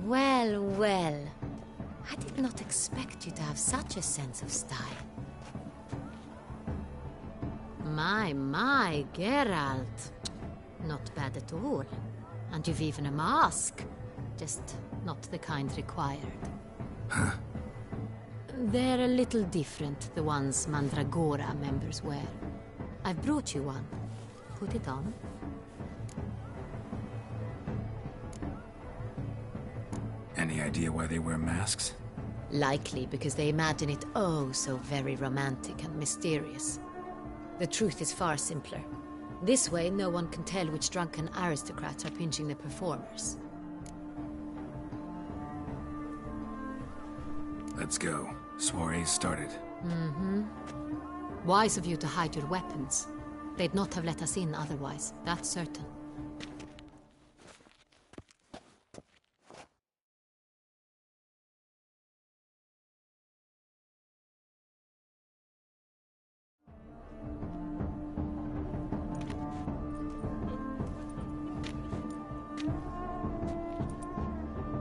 Well, well. I did not expect you to have such a sense of style. My, Geralt. Not bad at all. And you've even a mask. Just not the kind required. Huh? They're a little different, the ones Mandragora members wear. I've brought you one. Put it on. Any idea why they wear masks? Likely because they imagine it oh so very romantic and mysterious. The truth is far simpler. This way, no one can tell which drunken aristocrats are pinching the performers. Let's go. Soiree's started. Mm-hmm. Wise of you to hide your weapons. They'd not have let us in otherwise, that's certain.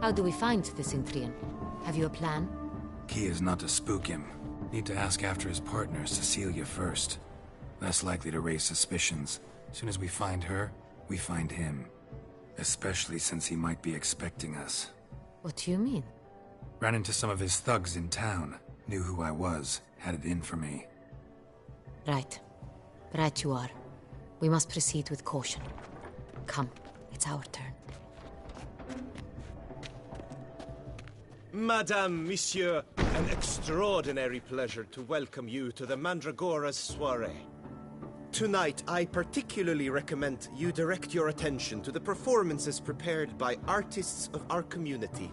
How do we find the Cintrian? Have you a plan? Key is not to spook him. Need to ask after his partner, Cecilia, first. Less likely to raise suspicions. Soon as we find her, we find him. Especially since he might be expecting us. What do you mean? Ran into some of his thugs in town. Knew who I was. Had it in for me. Right. Right you are. We must proceed with caution. Come, it's our turn. Madame, Monsieur, an extraordinary pleasure to welcome you to the Mandragora's soiree. Tonight, I particularly recommend you direct your attention to the performances prepared by artists of our community.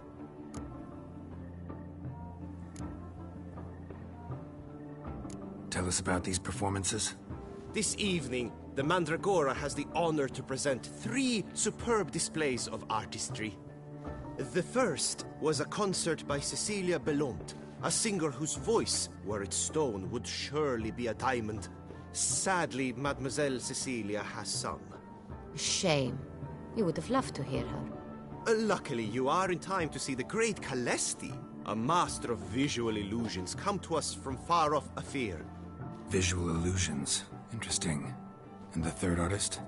Tell us about these performances. This evening, the Mandragora has the honor to present 3 superb displays of artistry. The first was a concert by Cecilia Belont, a singer whose voice, were it stone, would surely be a diamond. Sadly, Mademoiselle Cecilia has sung. Shame. You would have loved to hear her. Luckily, you are in time to see the great Calesti, a master of visual illusions, come to us from far off Afir. Visual illusions. Interesting. And the third artist?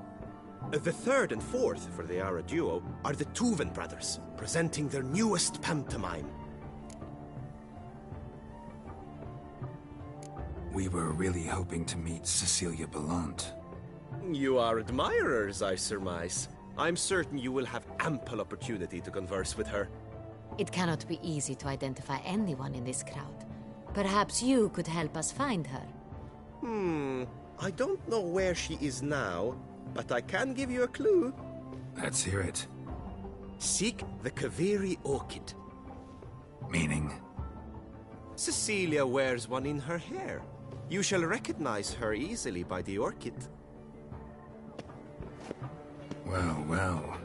The third and fourth, for they are a duo, are the Tuven brothers, presenting their newest pantomime. We were really hoping to meet Cecilia Belont. You are admirers, I surmise. I'm certain you will have ample opportunity to converse with her. It cannot be easy to identify anyone in this crowd. Perhaps you could help us find her. I don't know where she is now, but I can give you a clue. Let's hear it. Seek the Kaviri orchid. Meaning? Cecilia wears one in her hair. You shall recognize her easily by the orchid. Well, well.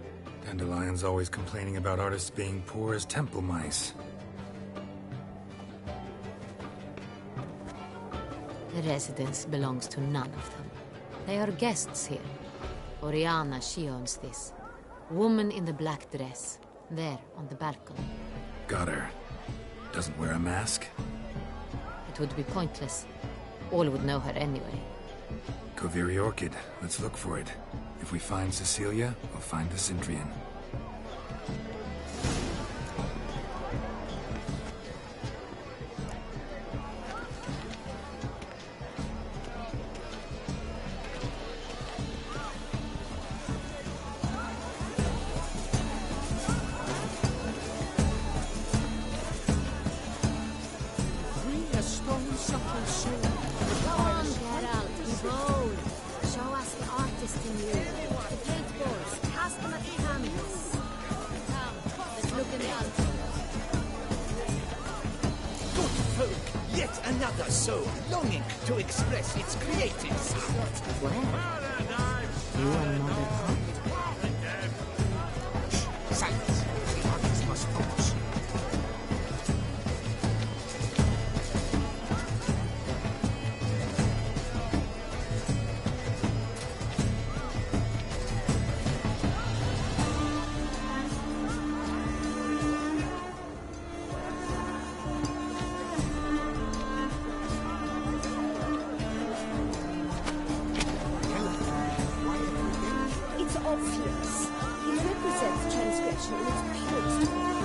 Dandelion's always complaining about artists being poor as temple mice. The residence belongs to none of them. They are guests here. Oriana, she owns this. Woman in the black dress. There, on the balcony. Got her. Doesn't wear a mask? It would be pointless. All would know her anyway. Kaviri Orchid. Let's look for it. If we find Cecilia, we'll find the Cintrian. Yet another soul longing to express its creative spirit. Well, you are Mother Heart. Silence. The artist must focus. obvious. It represents transgression in its purest form.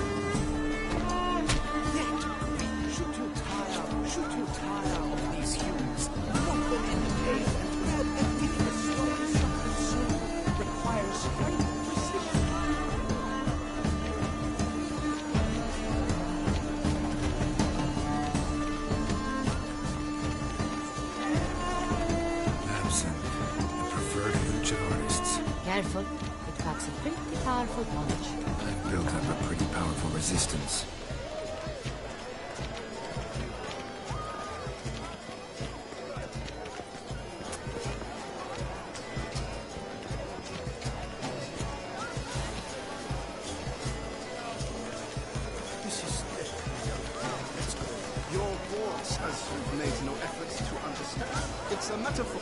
Should you tire of these humans? Lock them in the cave and grab and dig the stories of the soul requires great precision. Absinthe, the preferred hooch of artists. Careful, it packs a pretty powerful punch. I've built up a pretty powerful resistance. It's a metaphor.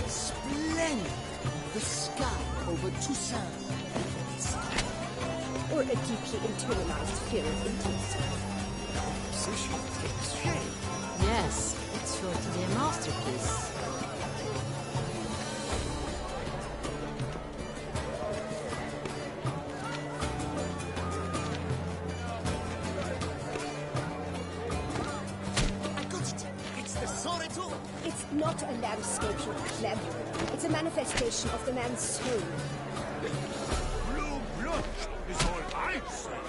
Splendid! The sky over Toussaint. Or a deeply internalized fear of intimacy. Composition takes shape. Yes, it's sure to be a masterpiece. I got it! It's the Soreto! It's not a landscape you're clever. It's a manifestation of the man's soul. Blue blood is all I say.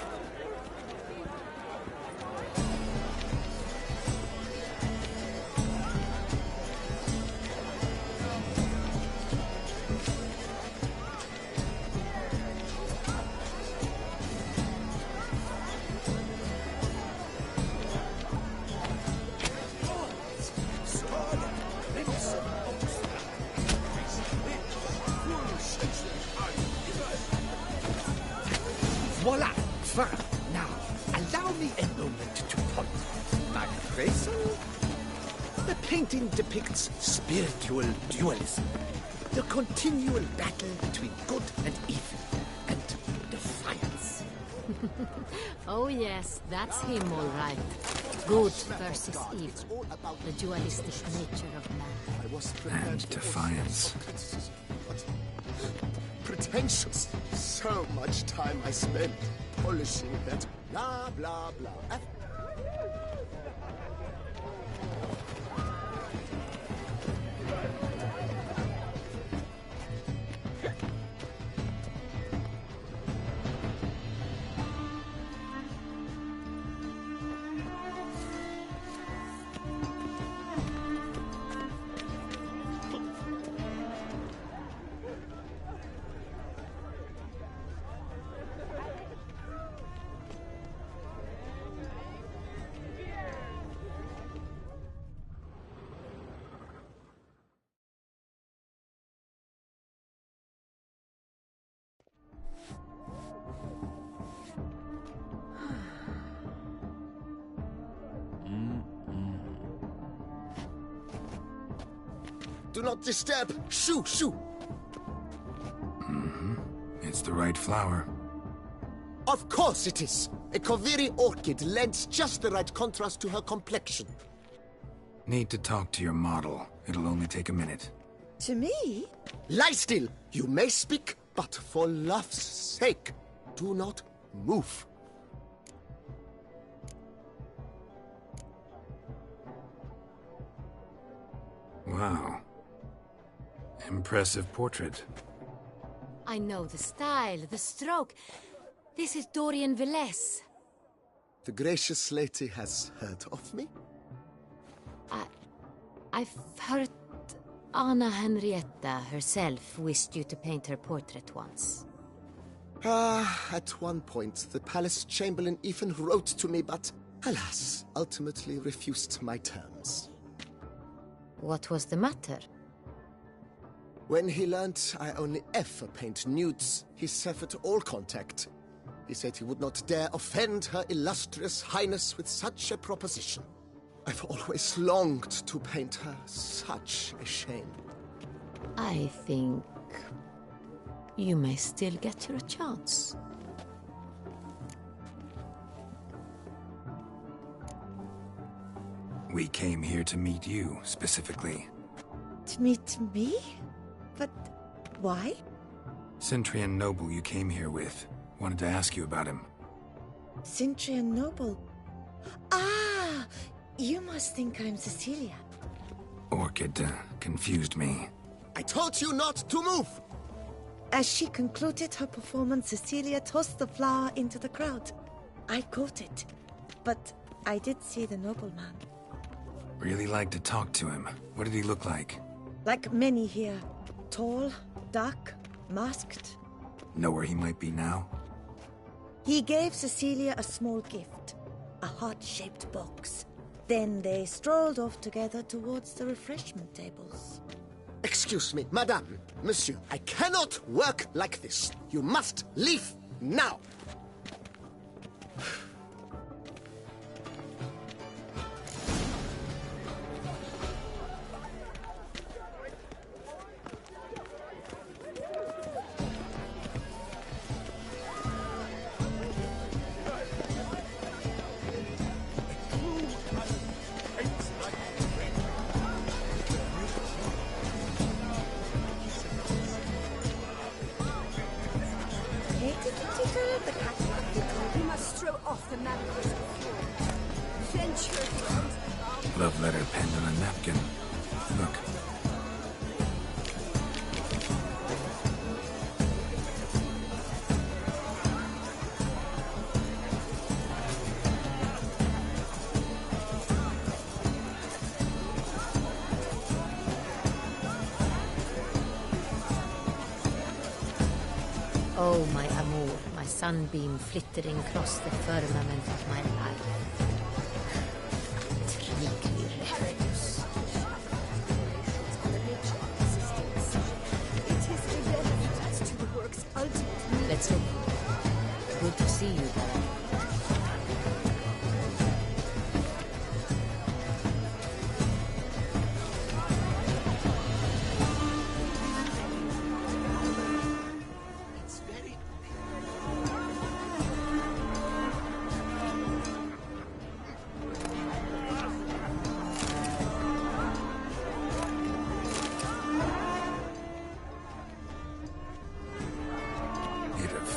Voila! Fine. Now, allow me a moment to point. My appraisal? The painting depicts spiritual dualism. The continual battle between good and evil. And defiance. Oh yes, that's him all right. Good versus evil. The dualistic nature of man. And defiance. Pretentious. So much time I spent polishing that blah blah blah. Do not disturb. Shoo, shoo. It's the right flower. Of course it is. A Kaviri orchid lends just the right contrast to her complexion. Need to talk to your model. It'll only take a minute. To me? Lie still! You may speak, but for love's sake, do not move. Wow. Impressive portrait. I know the style, the stroke. This is Dorian Velez. The gracious lady has heard of me? I've heard Anna Henrietta herself wished you to paint her portrait once. At one point, the palace chamberlain even wrote to me, but alas, ultimately refused my terms. What was the matter? When he learned I only ever paint nudes, he severed all contact. He said he would not dare offend her illustrious highness with such a proposition. I've always longed to paint her. Such a shame. I think you may still get your chance. We came here to meet you, specifically. To meet me? But why? Centrian noble you came here with. Wanted to ask you about him. Centrian noble. Ah! You must think I'm Cecilia. Orchid confused me. I told you not to move! As she concluded her performance, Cecilia tossed the flower into the crowd. I caught it, but I did see the nobleman. Really like to talk to him. What did he look like? Like many here. Tall, dark, masked. Know where he might be now? He gave Cecilia a small gift, a heart-shaped box. Then they strolled off together towards the refreshment tables. Excuse me, madame, monsieur, I cannot work like this. You must leave now. We must throw off the manacles before. Venture. Love letter penned on a napkin. Look. Oh, my amour, my sunbeam flittering across the firmament of my life. Trickly refuse. It is irrelevant to the work's ultimate meaning. Let's look. Good to see you, Bella.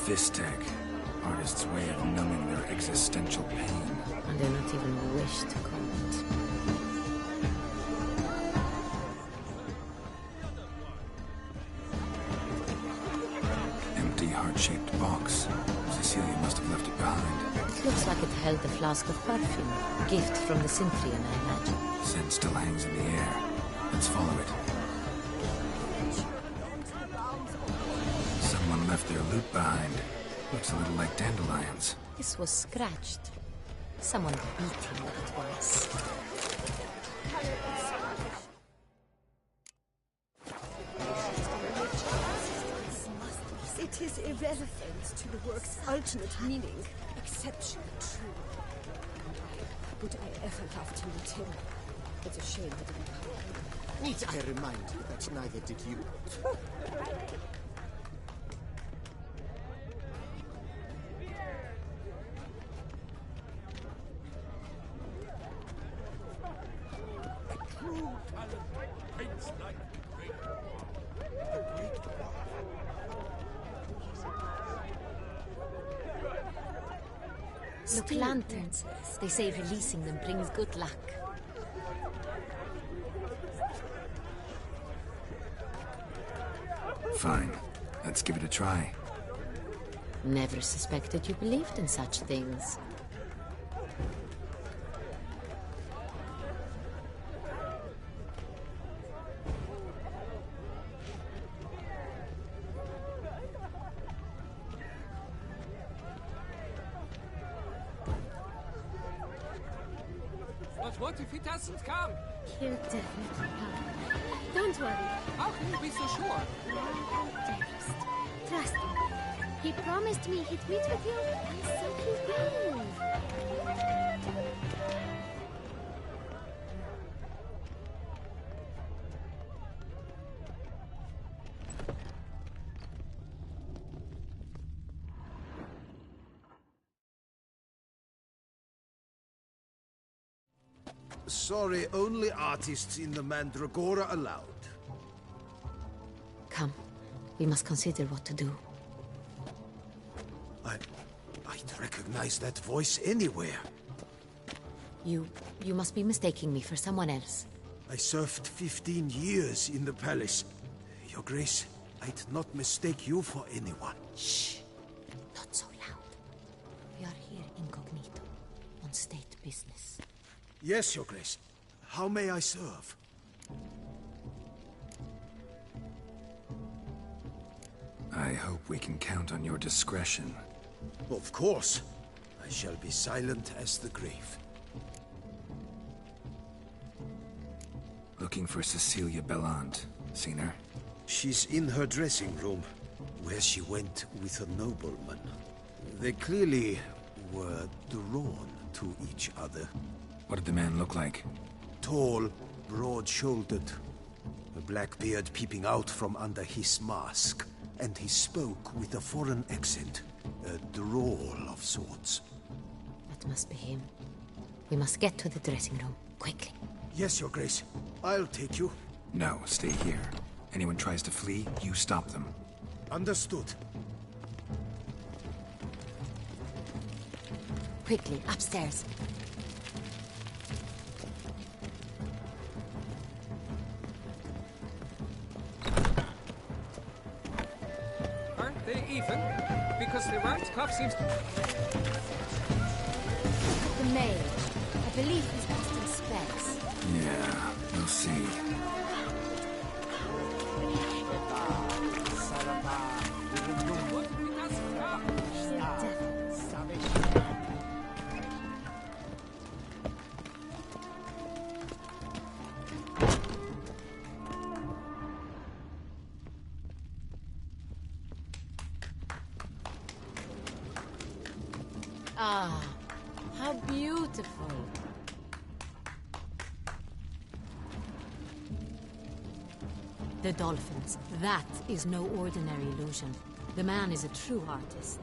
Fistech. Artist's way of numbing their existential pain. And do not even wish to comment. Empty heart-shaped box. Cecilia must have left it behind. It looks like it held a flask of perfume. A gift from the Symphrian, I imagine. Scent still hangs in the air. Let's follow it. Someone left their loot behind. Looks a little like dandelions. This was scratched. Someone beat him with it once. It is irrelevant to the work's ultimate meaning. Exceptionally true. Would I ever love to meet him? It's a shame that didn't come. Need I remind you that neither did you? Look, lanterns. They say releasing them brings good luck. Fine. Let's give it a try. Never suspected you believed in such things. But what if he doesn't come? He'll definitely come. Don't worry. How can you be so sure? Dearest, trust me. He promised me he'd meet with you, and so he will. Sorry, only artists in the Mandragora allowed. Come, we must consider what to do. I'd recognize that voice anywhere. You must be mistaking me for someone else. I served 15 years in the palace. Your Grace, I'd not mistake you for anyone. Shh! Not so loud. We are here incognito, on state business. Yes, Your Grace. How may I serve? I hope we can count on your discretion. Of course. I shall be silent as the grave. Looking for Cecilia Bellant. Seen her? She's in her dressing room, where she went with a nobleman. They clearly were drawn to each other. What did the man look like? Tall, broad-shouldered, a black beard peeping out from under his mask, and he spoke with a foreign accent, a drawl of sorts. That must be him. We must get to the dressing room, quickly. Yes, Your Grace. I'll take you. No, stay here. Anyone tries to flee, you stop them. Understood. Quickly, upstairs. Aren't they even? Because the right cup seems to... The mage. I believe he's casting spells. Yeah, we'll see. What if he doesn't come? Ah, how beautiful. The dolphins. That is no ordinary illusion. The man is a true artist.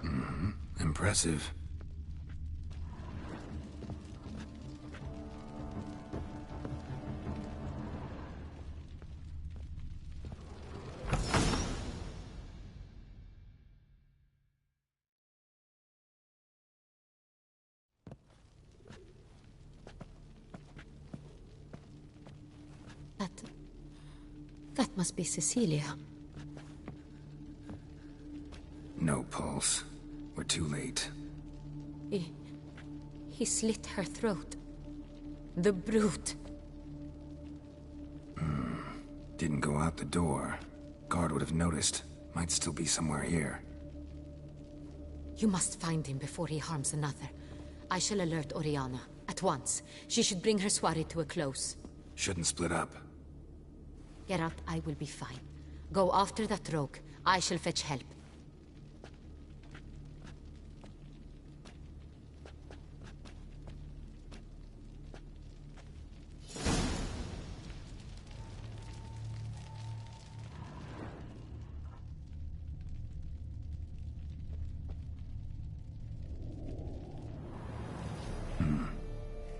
Mm-hmm. Impressive. That must be Cecilia. No pulse. We're too late. He slit her throat. The brute. Didn't go out the door. Guard would have noticed. Might still be somewhere here. You must find him before he harms another. I shall alert Oriana. At once. She should bring her soirée to a close. Shouldn't split up. Geralt, I will be fine. Go after that rogue. I shall fetch help.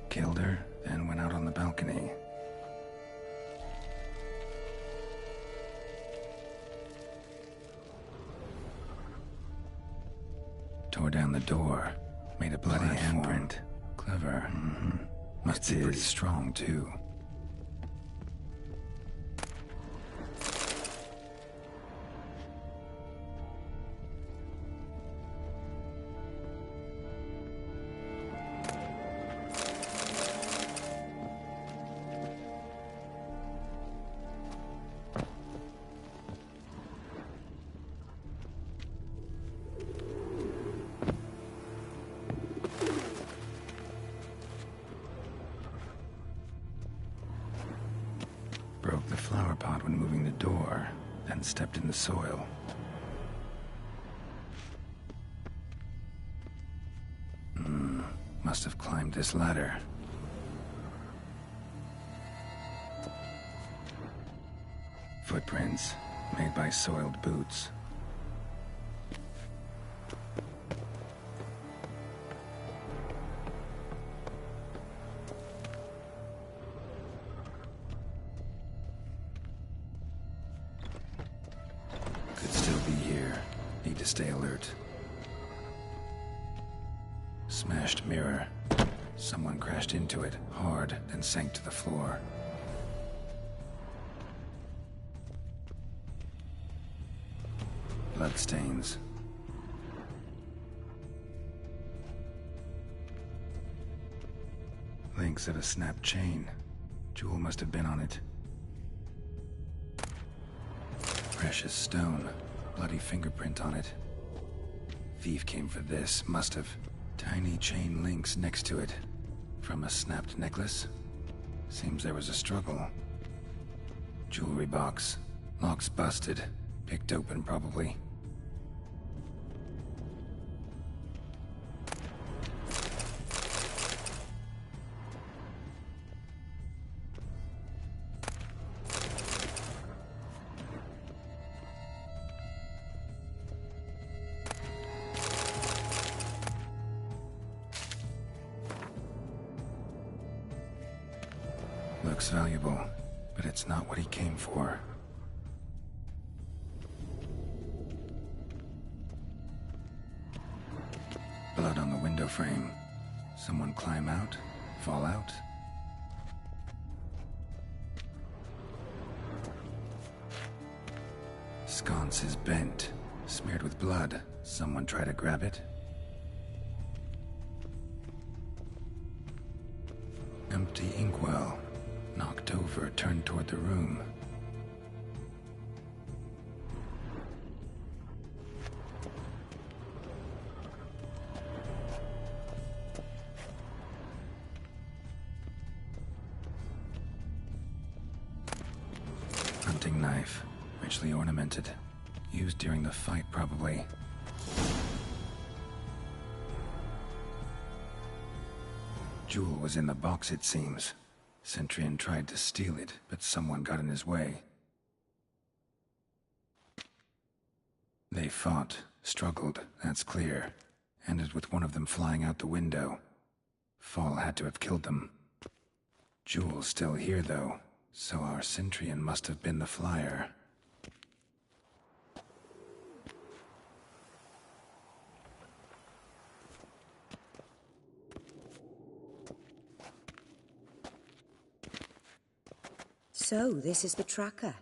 Killed her, then went out on the balcony. Tore down the door. Made a bloody handprint. Clever. Must be pretty strong, too. Broke the flower pot when moving the door, then stepped in the soil. Must have climbed this ladder. Footprints, made by soiled boots. Could still be here. Need to stay alert. Smashed mirror. Someone crashed into it, hard, then sank to the floor. Bloodstains. Links of a snapped chain. Jewel must have been on it. Precious stone. Bloody fingerprint on it. Thief came for this, must have. Tiny chain links next to it. From a snapped necklace? Seems there was a struggle. Jewelry box. Lock's busted. Picked open, probably. Looks valuable, but it's not what he came for. Blood on the window frame. Someone climb out? Fall out? Sconce is bent, smeared with blood. Someone try to grab it? Empty inkwell. Knocked over, turned toward the room. Hunting knife, richly ornamented. Used during the fight, probably. Jewel was in the box, it seems. Centurion tried to steal it, but someone got in his way. They fought, struggled, that's clear. Ended with one of them flying out the window. Fall had to have killed them. Jewel's still here, though, so our Centurion must have been the flyer. So, this is the tracker.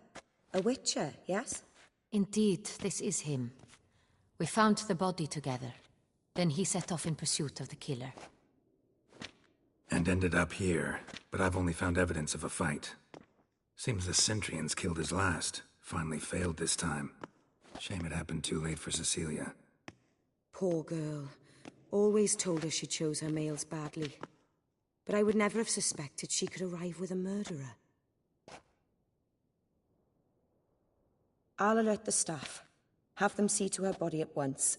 A witcher, yes? Indeed, this is him. We found the body together. Then he set off in pursuit of the killer. And ended up here, but I've only found evidence of a fight. Seems the Centurions killed his last. Finally failed this time. Shame it happened too late for Cecilia. Poor girl. Always told her she chose her males badly. But I would never have suspected she could arrive with a murderer. I'll alert the staff. Have them see to her body at once.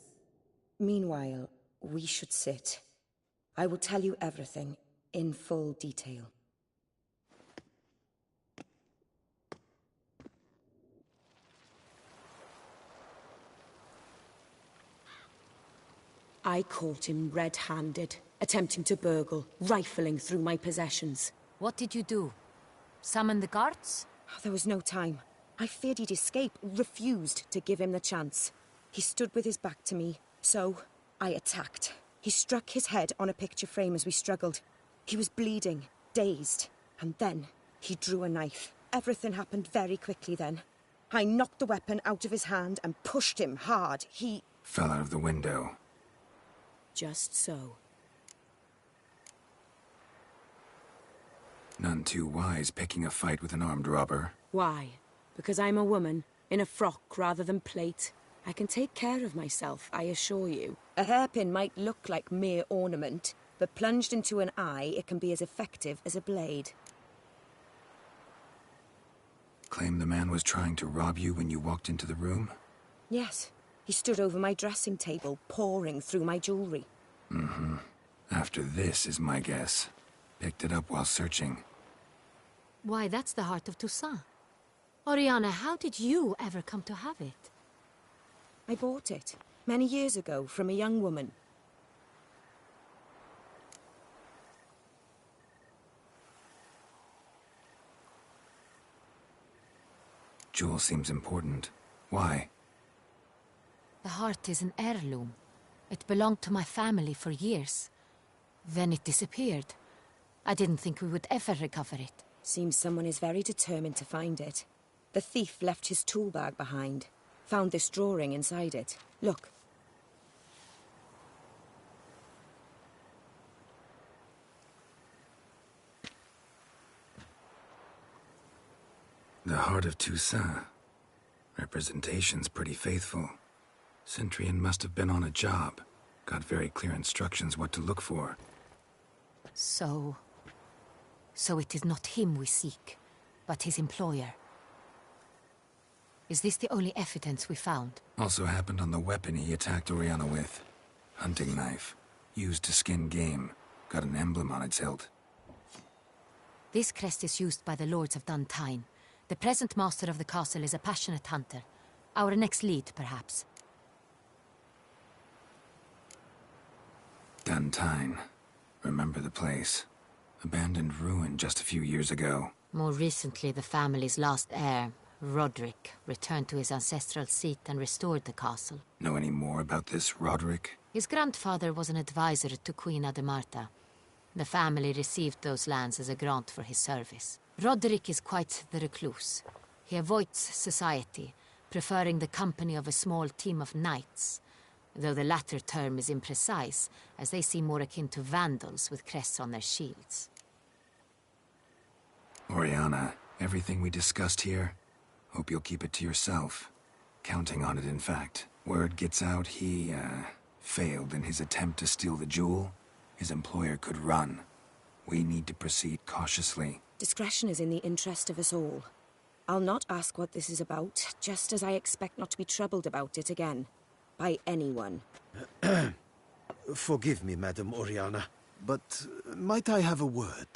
Meanwhile, we should sit. I will tell you everything, in full detail. I caught him red-handed, attempting to burgle, rifling through my possessions. What did you do? Summon the guards? There was no time. I feared he'd escape, refused to give him the chance. He stood with his back to me, so I attacked. He struck his head on a picture frame as we struggled. He was bleeding, dazed, and then he drew a knife. Everything happened very quickly then. I knocked the weapon out of his hand and pushed him hard. He fell out of the window. Just so. None too wise picking a fight with an armed robber. Why? Because I'm a woman, in a frock rather than plate. I can take care of myself, I assure you. A hairpin might look like mere ornament, but plunged into an eye, it can be as effective as a blade. Claim the man was trying to rob you when you walked into the room? Yes. He stood over my dressing table, pouring through my jewelry. Mm-hmm. After this is my guess. Picked it up while searching. Why, that's the heart of Toussaint. Oriana, how did you ever come to have it? I bought it, many years ago, from a young woman. Jewel seems important. Why? The heart is an heirloom. It belonged to my family for years. Then it disappeared. I didn't think we would ever recover it. Seems someone is very determined to find it. The thief left his tool bag behind. Found this drawing inside it. Look. The heart of Toussaint. Representation's pretty faithful. Centurion must have been on a job. Got very clear instructions what to look for. So it is not him we seek, but his employer. Is this the only evidence we found? Also happened on the weapon he attacked Oriana with. Hunting knife. Used to skin game. Got an emblem on its hilt. This crest is used by the Lords of Duntine. The present master of the castle is a passionate hunter. Our next lead, perhaps. Duntine. Remember the place. Abandoned ruin just a few years ago. More recently, the family's last heir, Roderick, returned to his ancestral seat and restored the castle. Know any more about this Roderick? His grandfather was an advisor to Queen Ademarta. The family received those lands as a grant for his service. Roderick is quite the recluse. He avoids society, preferring the company of a small team of knights, though the latter term is imprecise, as they seem more akin to vandals with crests on their shields. Oriana, everything we discussed here, hope you'll keep it to yourself. Counting on it, in fact. Word gets out he, failed in his attempt to steal the jewel. His employer could run. We need to proceed cautiously. Discretion is in the interest of us all. I'll not ask what this is about, just as I expect not to be troubled about it again. By anyone. Forgive me, Madam Oriana, but might I have a word?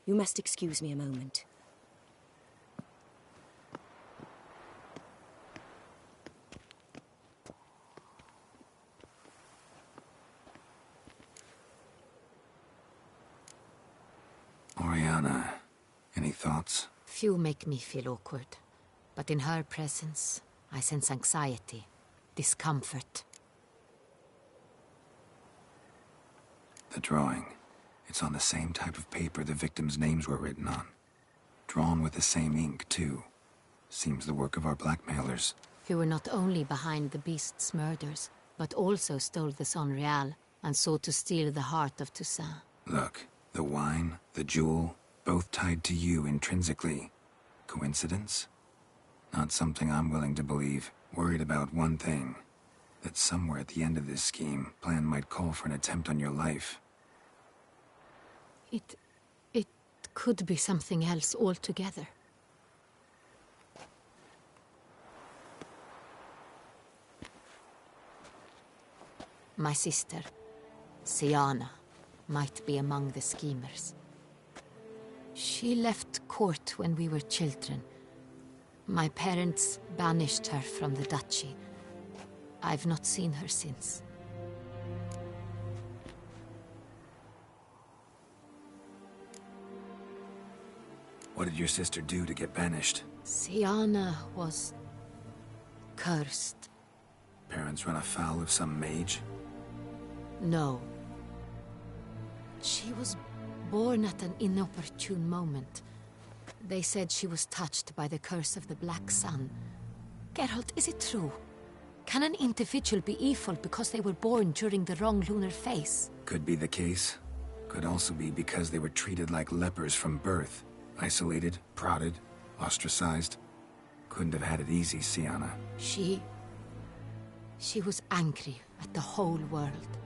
You must excuse me a moment. Oriana, any thoughts? Few make me feel awkward, but in her presence, I sense anxiety, discomfort. The drawing. It's on the same type of paper the victims' names were written on. Drawn with the same ink, too. Seems the work of our blackmailers. Who were not only behind the beast's murders, but also stole the Son Real and sought to steal the heart of Toussaint. Look, the wine, the jewel, both tied to you intrinsically. Coincidence? Not something I'm willing to believe. Worried about one thing. That somewhere at the end of this scheme, plan might call for an attempt on your life. It could be something else altogether. My sister, Siana, might be among the schemers. She left court when we were children. My parents banished her from the duchy. I've not seen her since. What did your sister do to get banished? Siana was cursed. Parents run afoul of some mage? No, She was born at an inopportune moment. They said she was touched by the curse of the Black Sun. Geralt, is it true? Can an individual be evil because they were born during the wrong lunar phase? Could be the case. Could also be because they were treated like lepers from birth. Isolated, prodded, ostracized. Couldn't have had it easy, Sienna. She was angry at the whole world.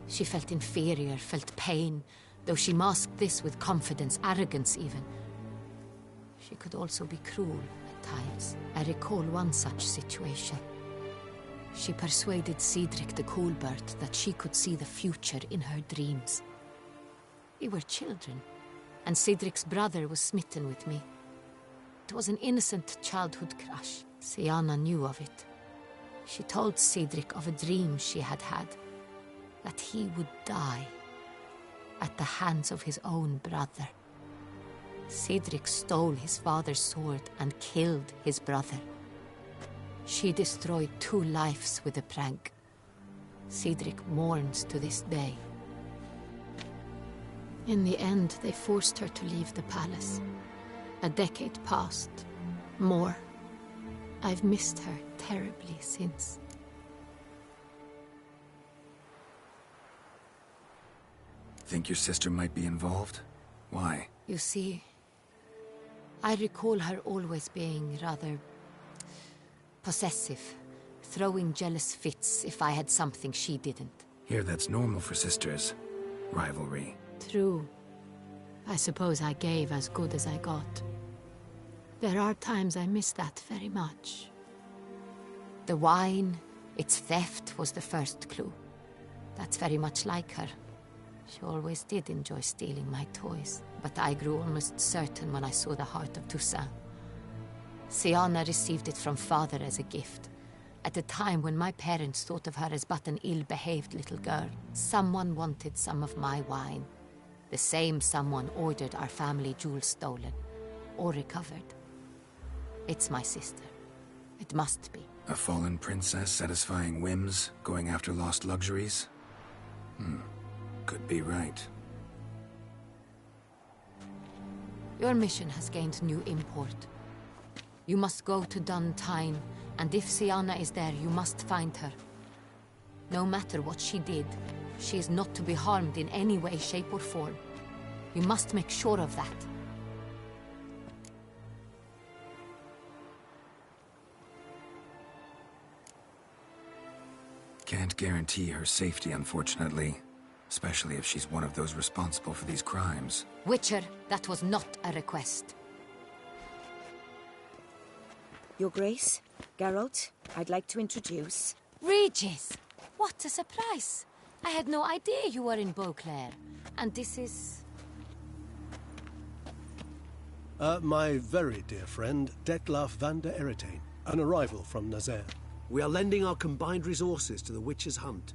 She felt inferior, felt pain, though she masked this with confidence, arrogance even. She could also be cruel at times. I recall one such situation. She persuaded Cedric the Coolbird that she could see the future in her dreams. We were children, and Cedric's brother was smitten with me. It was an innocent childhood crush. Sienna knew of it. She told Cedric of a dream she had had, that he would die at the hands of his own brother. Cedric stole his father's sword and killed his brother. She destroyed 2 lives with a prank. Cedric mourns to this day. In the end, they forced her to leave the palace. A decade passed. More. I've missed her terribly since. Think your sister might be involved? Why? You see, I recall her always being rather possessive, throwing jealous fits if I had something she didn't. Here, that's normal for sisters. Rivalry. True. I suppose I gave as good as I got. There are times I miss that very much. The wine, its theft, was the first clue. That's very much like her. She always did enjoy stealing my toys, but I grew almost certain when I saw the heart of Toussaint. Sienna received it from father as a gift. At a time when my parents thought of her as but an ill-behaved little girl, someone wanted some of my wine. The same someone ordered our family jewels stolen, or recovered. It's my sister. It must be. A fallen princess satisfying whims, going after lost luxuries? Could be right. Your mission has gained new import. You must go to Dun Tine, and if Sienna is there, you must find her. No matter what she did, she is not to be harmed in any way, shape, or form. You must make sure of that. Can't guarantee her safety, unfortunately. Especially if she's one of those responsible for these crimes. Witcher, that was not a request. Your Grace, Geralt, I'd like to introduce... Regis! What a surprise! I had no idea you were in Beauclair. And this is... My very dear friend, Detlaf van der Eretain, an arrival from Nazaire. We are lending our combined resources to the Witch's Hunt.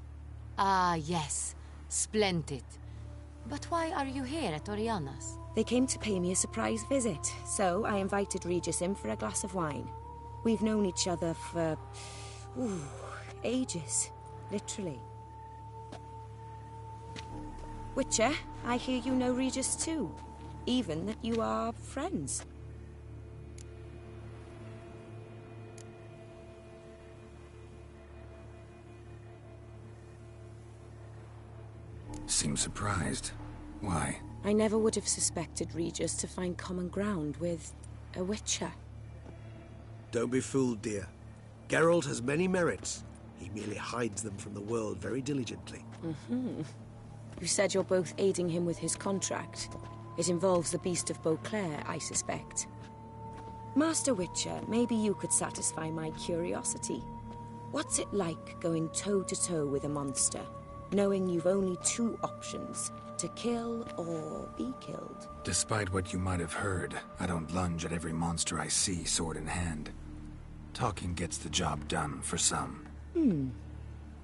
Ah, yes. Splendid. But why are you here at Oriana's? They came to pay me a surprise visit, so I invited Regis in for a glass of wine. We've known each other for... ages. Literally. Witcher, I hear you know Regis too. Even that you are friends. Seems surprised. Why? I never would have suspected Regis to find common ground with a Witcher. Don't be fooled, dear. Geralt has many merits. He merely hides them from the world very diligently. You said you're both aiding him with his contract. It involves the Beast of Beauclair, I suspect. Master Witcher, maybe you could satisfy my curiosity. What's it like going toe-to-toe with a monster, knowing you've only 2 options, to kill or be killed? Despite what you might have heard, I don't lunge at every monster I see, sword in hand. Talking gets the job done, for some.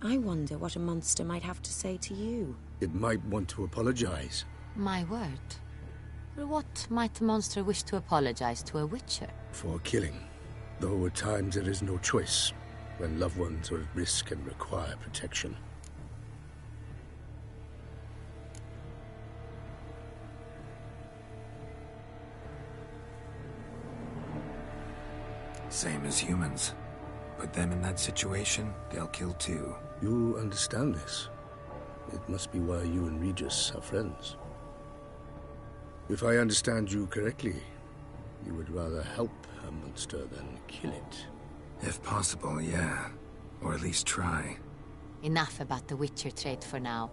I wonder what a monster might have to say to you. It might want to apologize. My word. What might a monster wish to apologize to a Witcher? For killing. Though at times there is no choice, when loved ones are at risk and require protection. Same as humans. Put them in that situation, they'll kill too. You understand this? It must be why you and Regis are friends. If I understand you correctly, you would rather help a monster than kill it. If possible, yeah. Or at least try. Enough about the Witcher trade for now.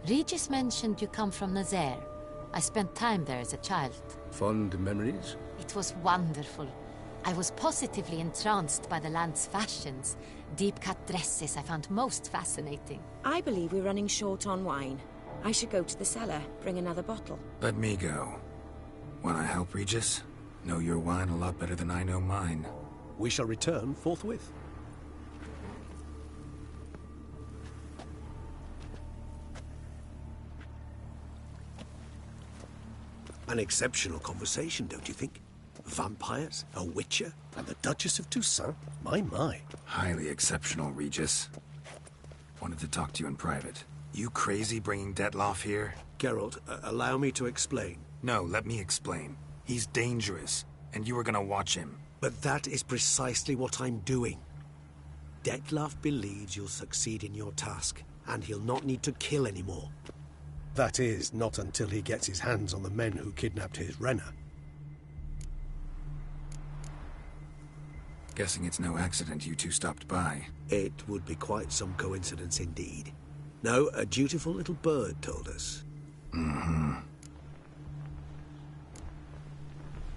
Regis mentioned you come from Nazaire. I spent time there as a child. Fond memories? It was wonderful. I was positively entranced by the land's fashions. Deep-cut dresses I found most fascinating. I believe we're running short on wine. I should go to the cellar, bring another bottle. Let me go. Wanna help, Regis? Know your wine a lot better than I know mine. We shall return forthwith. An exceptional conversation, don't you think? Vampires, a witcher, and the Duchess of Toussaint? My. Highly exceptional, Regis. Wanted to talk to you in private. You crazy bringing Detloff here? Geralt, allow me to explain. No, let me explain. He's dangerous, and you were gonna watch him. But that is precisely what I'm doing. Detloff believes you'll succeed in your task, and he'll not need to kill anymore. That is, not until he gets his hands on the men who kidnapped his Renner. Guessing it's no accident you two stopped by. It would be quite some coincidence indeed. No, a dutiful little bird told us. Mm-hmm.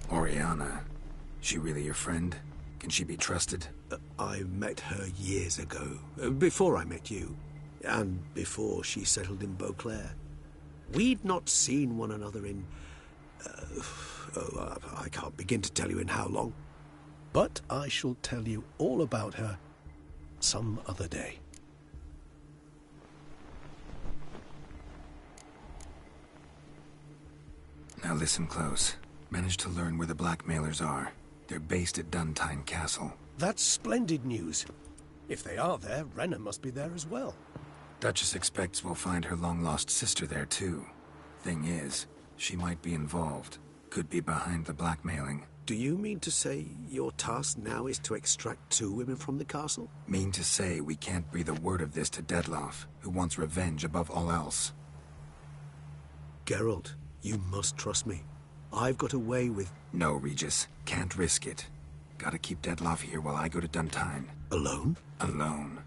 Oriana. She really your friend? Can she be trusted? I met her years ago. Before I met you. And before she settled in Beauclair. We'd not seen one another in... I can't begin to tell you in how long. But I shall tell you all about her some other day. Now listen close. Managed to learn where the blackmailers are. They're based at Duntine Castle. That's splendid news. If they are there, Renner must be there as well. Duchess expects we'll find her long-lost sister there, too. Thing is, she might be involved. Could be behind the blackmailing. Do you mean to say your task now is to extract 2 women from the castle? Mean to say we can't breathe a word of this to Detloff, who wants revenge above all else. Geralt, you must trust me. I've got away with... No, Regis. Can't risk it. Gotta keep Detloff here while I go to Duntine. Alone? Alone.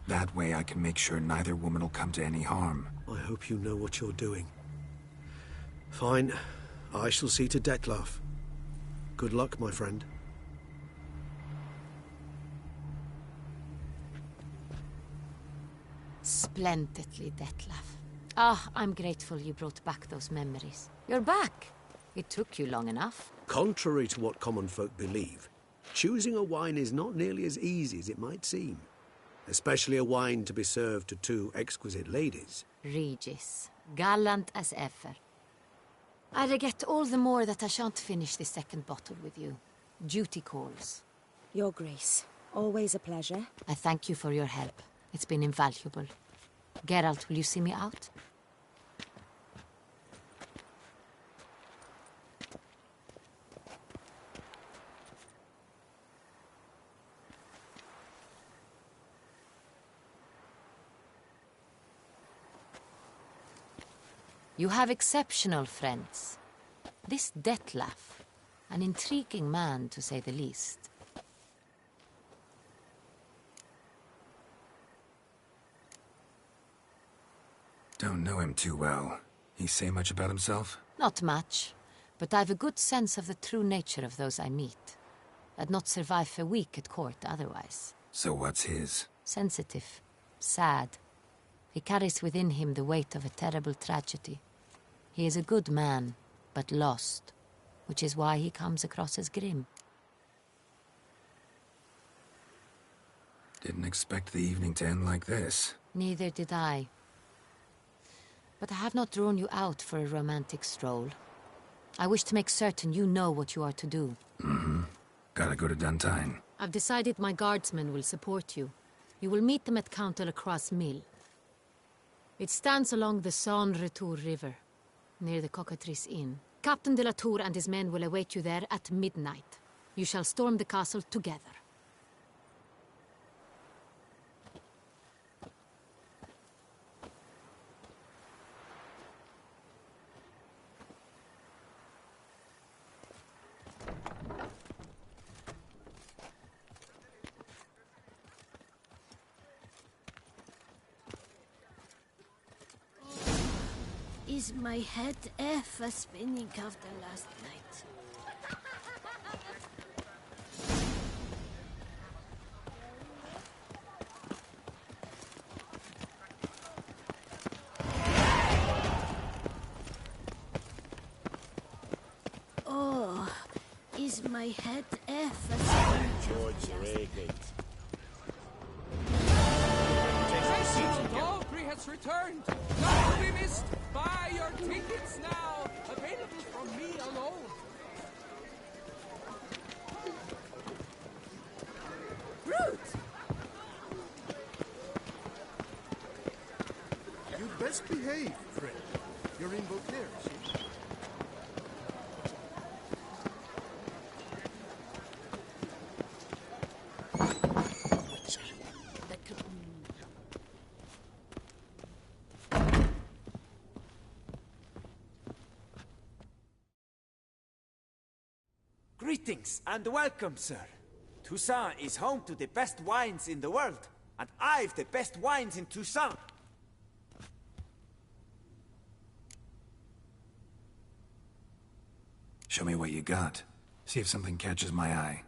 That way I can make sure neither woman will come to any harm. I hope you know what you're doing. Fine. I shall see to Detloff. Good luck, my friend. Splendidly, Detlaff. Ah, I'm grateful you brought back those memories. You're back. It took you long enough. Contrary to what common folk believe, choosing a wine is not nearly as easy as it might seem. Especially a wine to be served to 2 exquisite ladies. Regis, gallant as ever. I regret all the more that I shan't finish the second bottle with you. Duty calls. Your Grace, always a pleasure. I thank you for your help. It's been invaluable. Geralt, will you see me out? You have exceptional friends. This Detlaff, an intriguing man to say the least. Don't know him too well. He say much about himself? Not much, but I've a good sense of the true nature of those I meet. I'd not survive a week at court otherwise. So what's his? Sensitive, sad. He carries within him the weight of a terrible tragedy. He is a good man, but lost, which is why he comes across as grim. Didn't expect the evening to end like this. Neither did I. But I have not drawn you out for a romantic stroll. I wish to make certain you know what you are to do. Mm-hmm. Gotta go to Duntine. I've decided my guardsmen will support you. You will meet them at Count Delacroix' mill. It stands along the Saône-Retour River, near the Cockatrice Inn. Captain de la Tour and his men will await you there at midnight. You shall storm the castle together. Is my head ever spinning after last night? Oh, is my head ever spinning after last night? Aubrey has returned! Not to be missed! Buy your tickets now! Available from me alone! Brute! You'd best behave, friend. You're in Beauclair, see? Greetings and welcome, sir. Toussaint is home to the best wines in the world, and I've the best wines in Toussaint. Show me what you got. See if something catches my eye.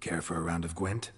Care for a round of Gwent?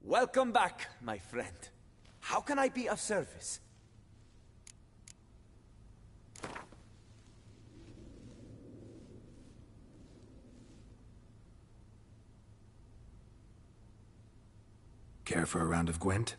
Welcome back, my friend. How can I be of service? Care for a round of Gwent?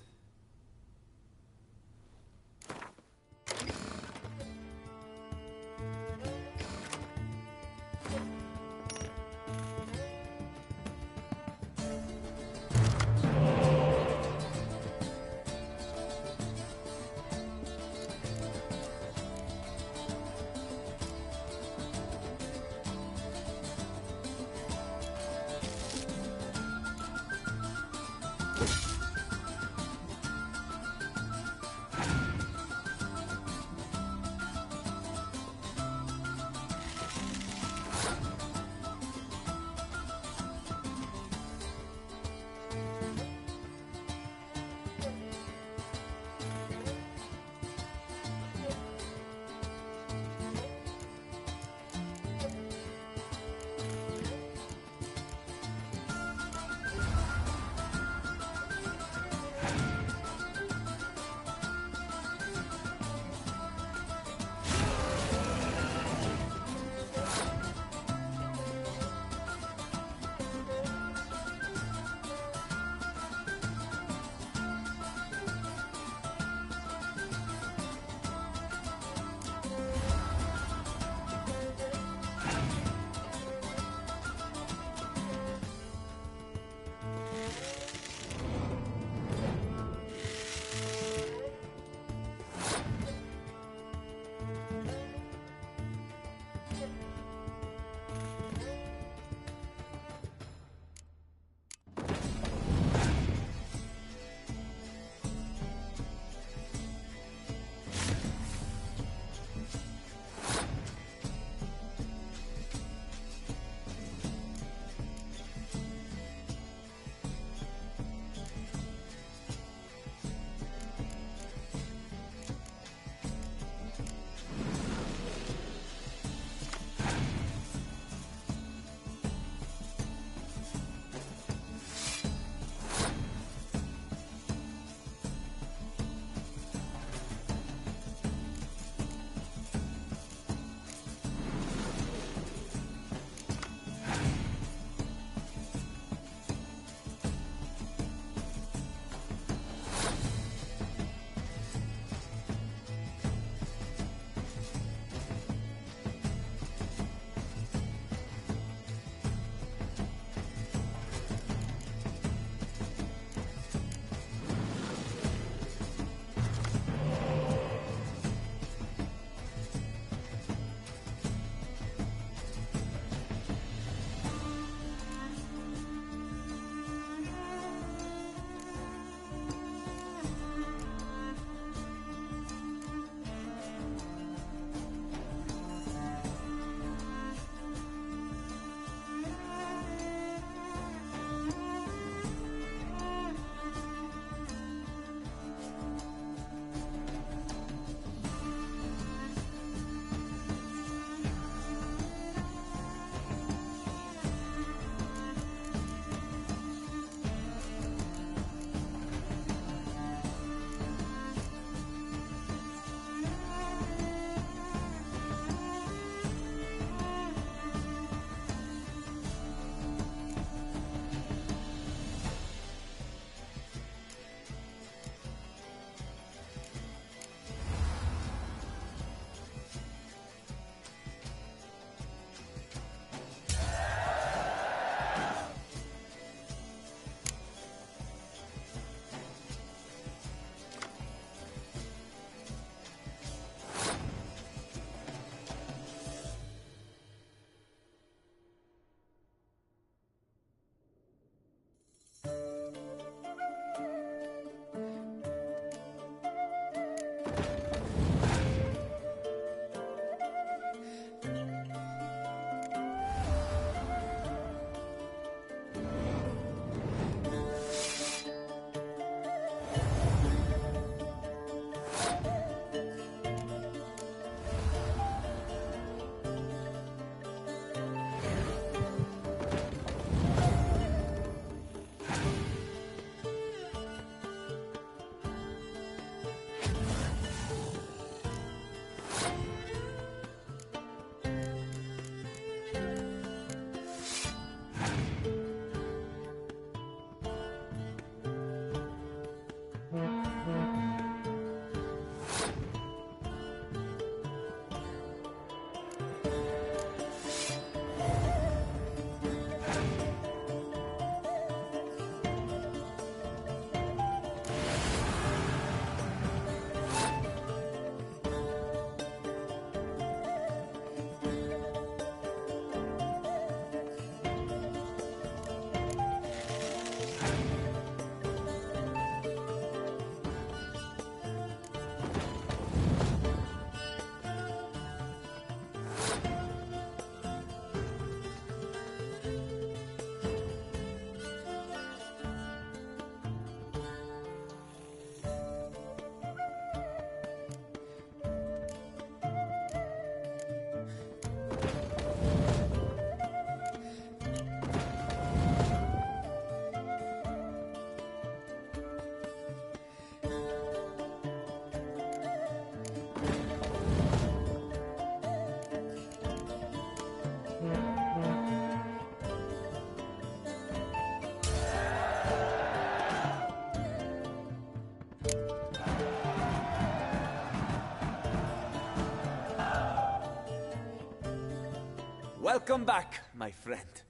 Welcome back, my friend.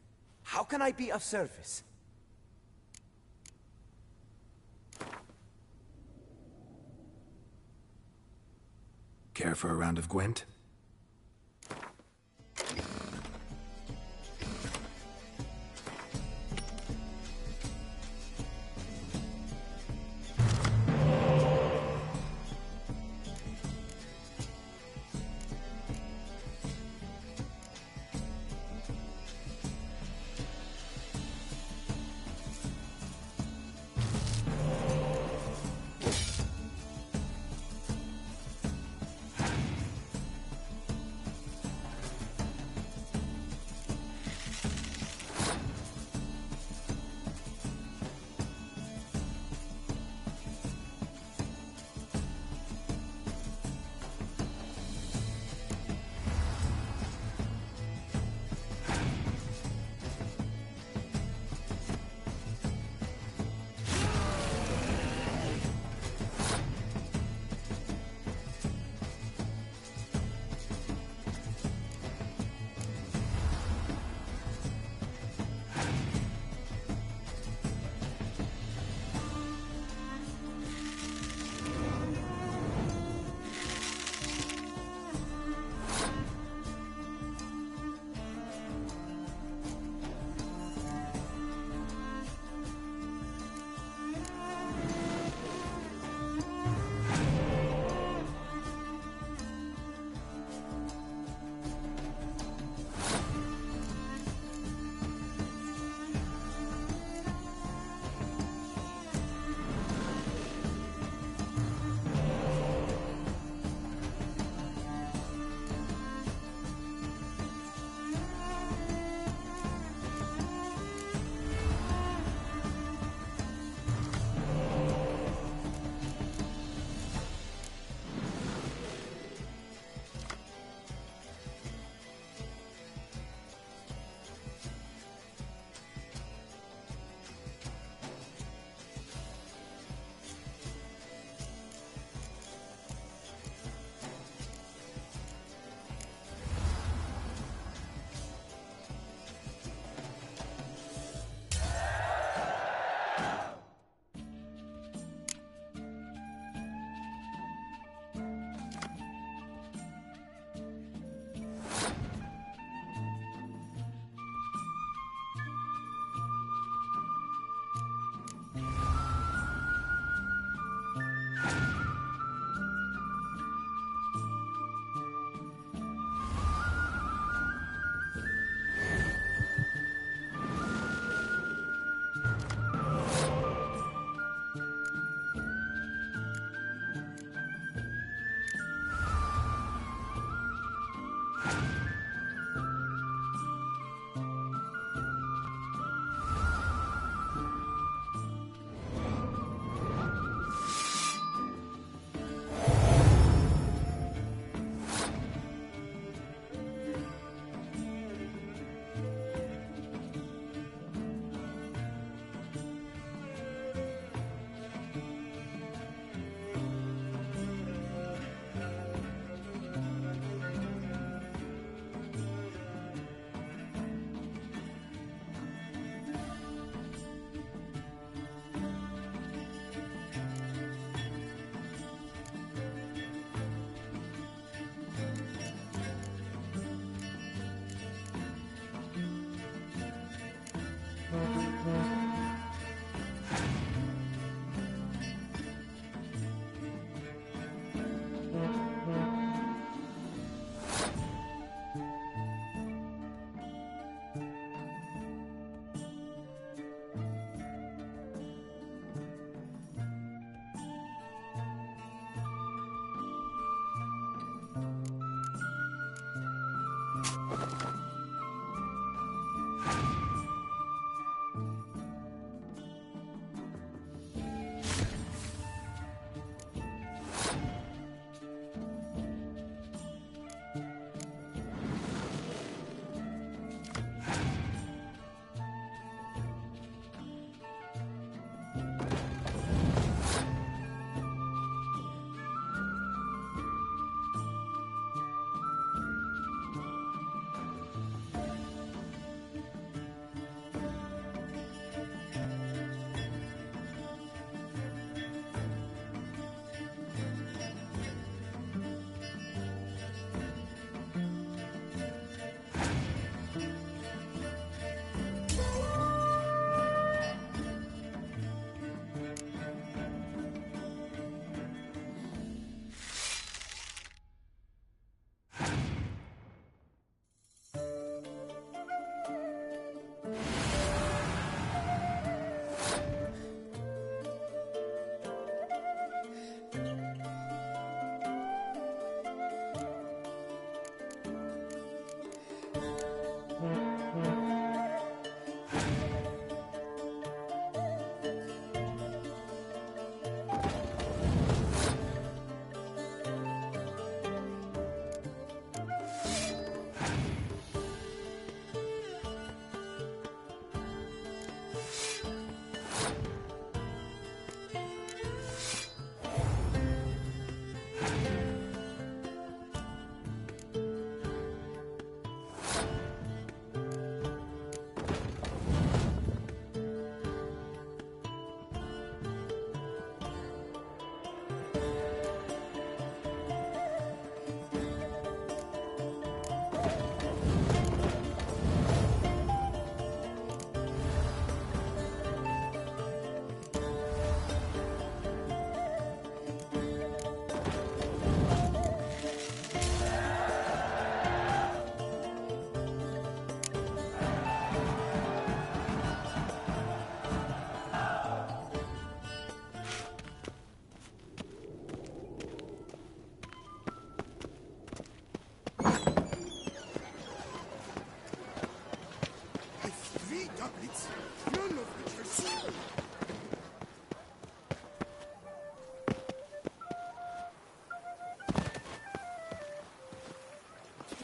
How can I be of service? Care for a round of Gwent?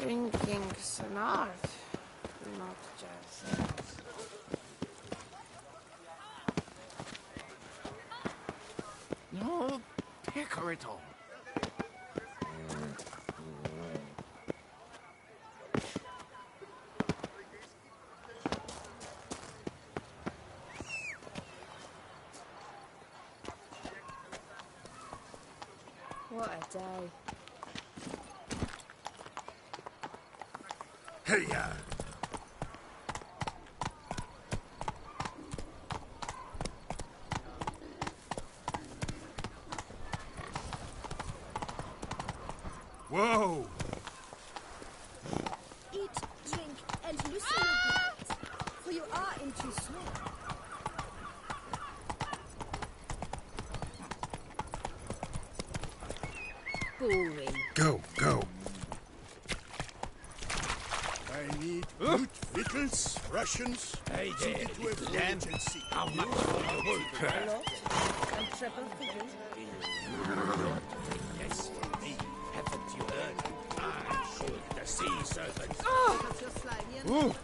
Drinking's an art, not just. No, pecker it all. What a day. Hey-ya! Whoa! Eat, drink, and loosen your belts, for you are in too small. Boring. Go, go! I need food, victuals, rations. Hey, take it to a damn agency. How much for your work? And triple figures. Yes, for me. Haven't you heard? I should the sea serpents. Because you're slimy and Ooh.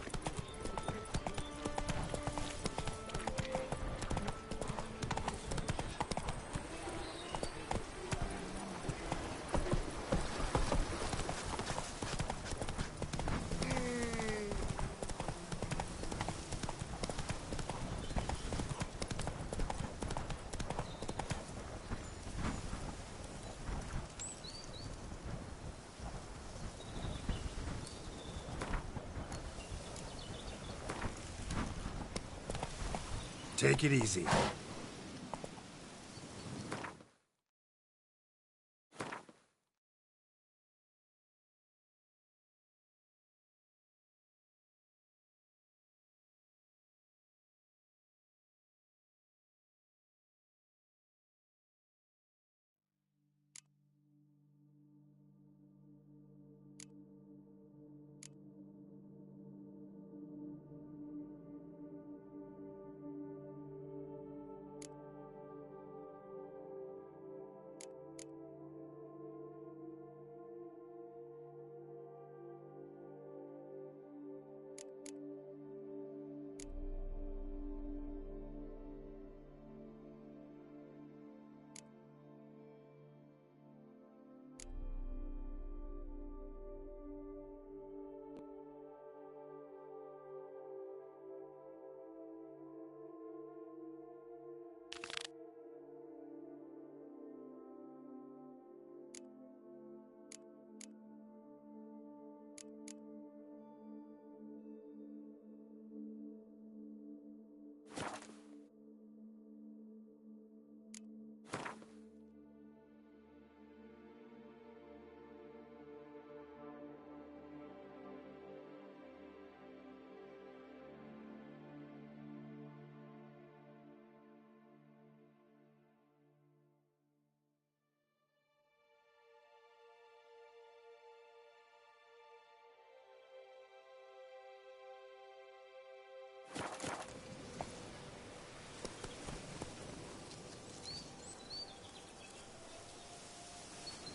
Take it easy.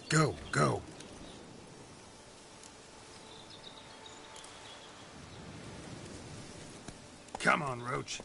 Go, go. Come on, Roach.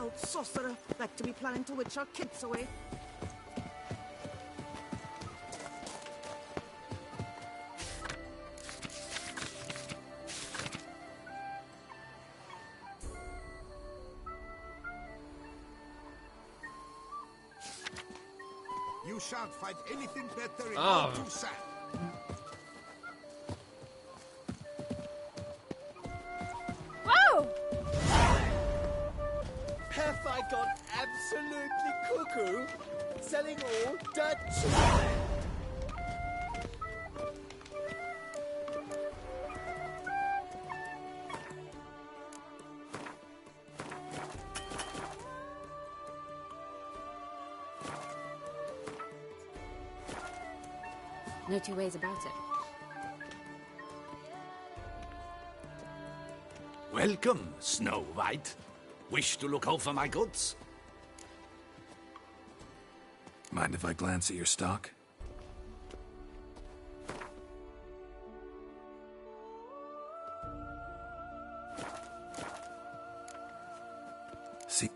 Old sorcerer, like to be planning to witch our kids away. You shan't find anything better in Oh. all Toussaint. Whoa! Have I gone absolutely cuckoo? Selling all dirt No two ways about it. Welcome, Snow White. Wish to look over my goods? Mind if I glance at your stock? See?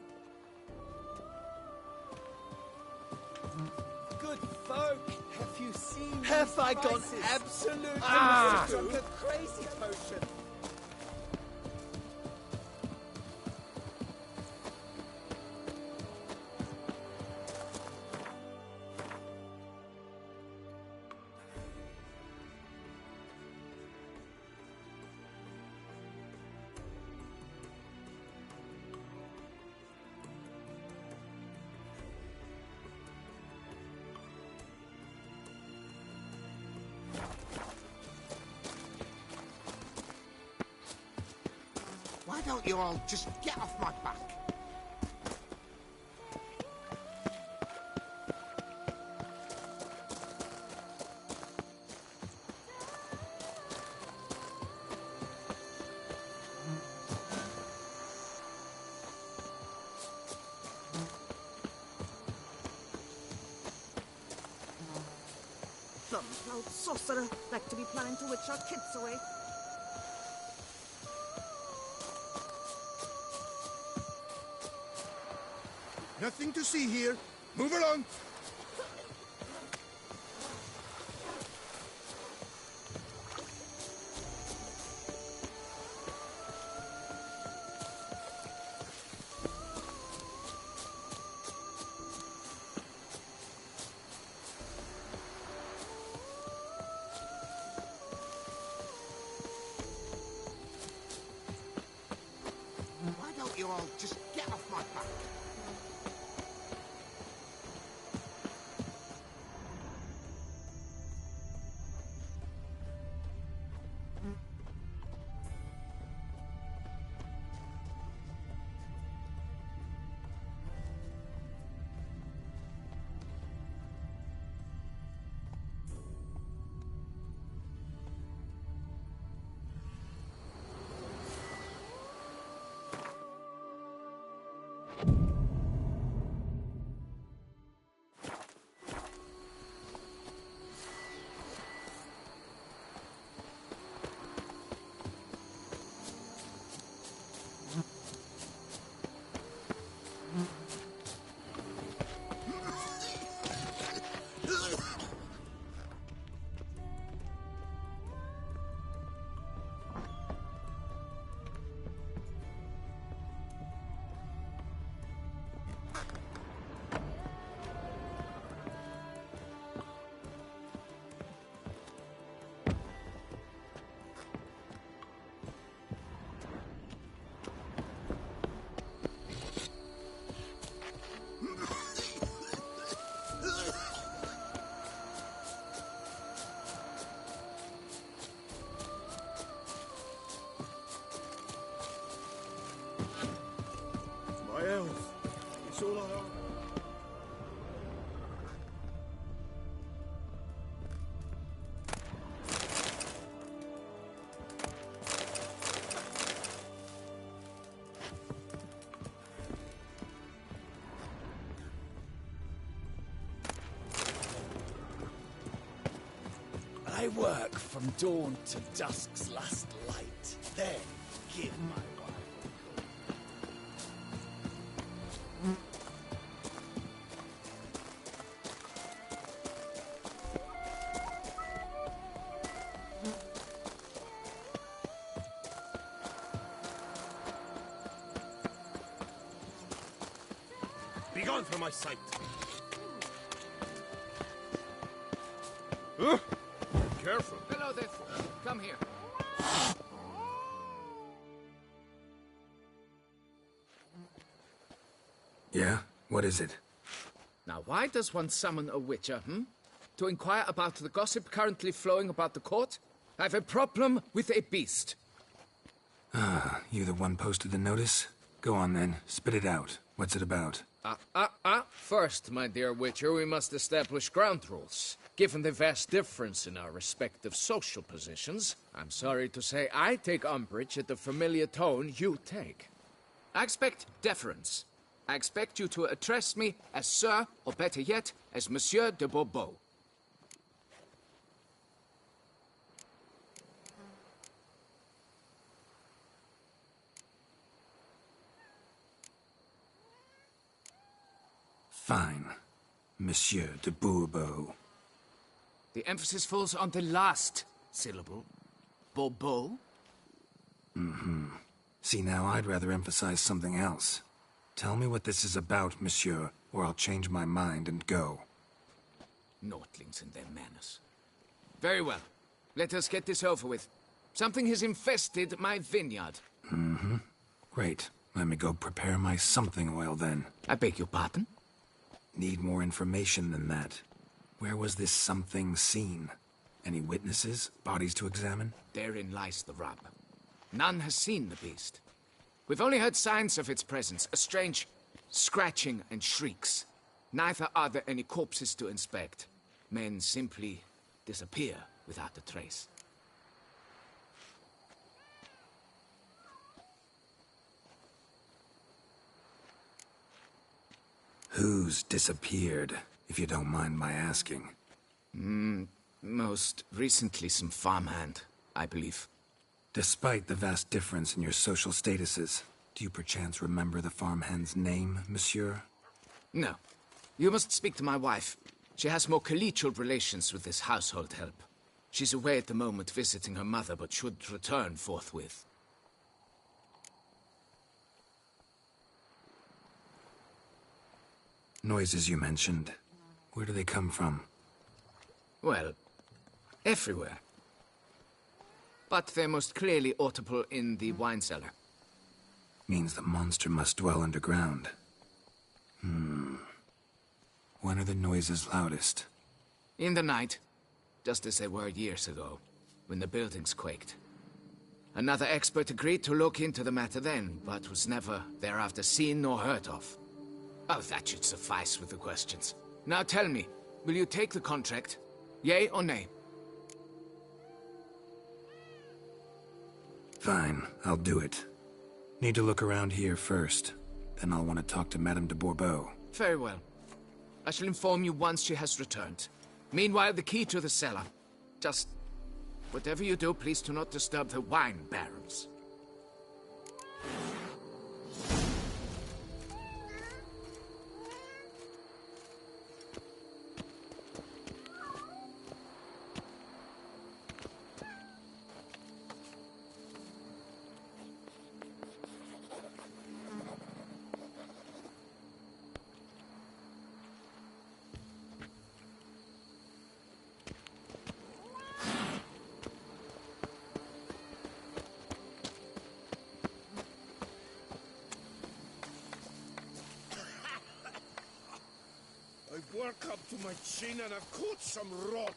Good folk, have you seen? Have I gone absolutely drunk a crazy potion? Why don't you all just get off my back? Some old sorcerer, like to be planning to witch our kids away. Nothing to see here. Move along. Why don't you all just get off my back? My health. It's all I have. I work from dawn to dusk's last light, then give my wife Begone from my sight! Careful. Hello there. Come here. Yeah? What is it? Now, why does one summon a witcher, To inquire about the gossip currently flowing about the court? I have a problem with a beast. Ah, you the one posted the notice? Go on then, spit it out. What's it about? First, my dear Witcher, we must establish ground rules. Given the vast difference in our respective social positions, I'm sorry to say I take umbrage at the familiar tone you take. I expect deference. I expect you to address me as Sir, or better yet, as Monsieur de Bourbeau. Fine. Monsieur de Bourbeau. The emphasis falls on the last syllable. Bourbeau? Mm-hmm. See, now I'd rather emphasize something else. Tell me what this is about, monsieur, or I'll change my mind and go. Naughtlings and their manners. Very well. Let us get this over with. Something has infested my vineyard. Mm-hmm. Great. Let me go prepare my something oil then. I beg your pardon? Need more information than that. Where was this something seen? Any witnesses? Bodies to examine? Therein lies the rub. None has seen the beast. We've only heard signs of its presence, a strange scratching and shrieks. Neither are there any corpses to inspect. Men simply disappear without a trace. Who's disappeared, if you don't mind my asking? Most recently some farmhand, I believe. Despite the vast difference in your social statuses, do you perchance remember the farmhand's name, monsieur? No. You must speak to my wife. She has more collegial relations with this household help. She's away at the moment visiting her mother, but should return forthwith. Noises you mentioned. Where do they come from? Well, everywhere. But they're most clearly audible in the wine cellar. Means the monster must dwell underground. When are the noises loudest? In the night, just as they were years ago, when the buildings quaked. Another expert agreed to look into the matter then, but was never thereafter seen nor heard of. Oh, that should suffice with the questions. Now tell me, will you take the contract? Yea or nay? Fine, I'll do it. Need to look around here first. Then I'll want to talk to Madame de Bourbeau. Very well. I shall inform you once she has returned. Meanwhile, the key to the cellar. Just... whatever you do, please do not disturb the wine barrels. I've worked up to my chin and I've caught some rot.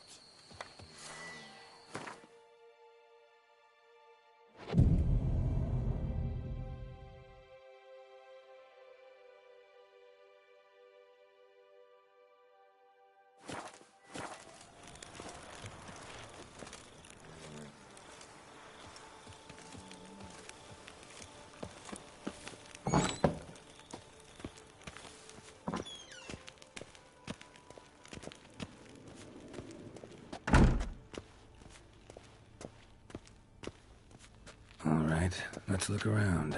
Let's look around.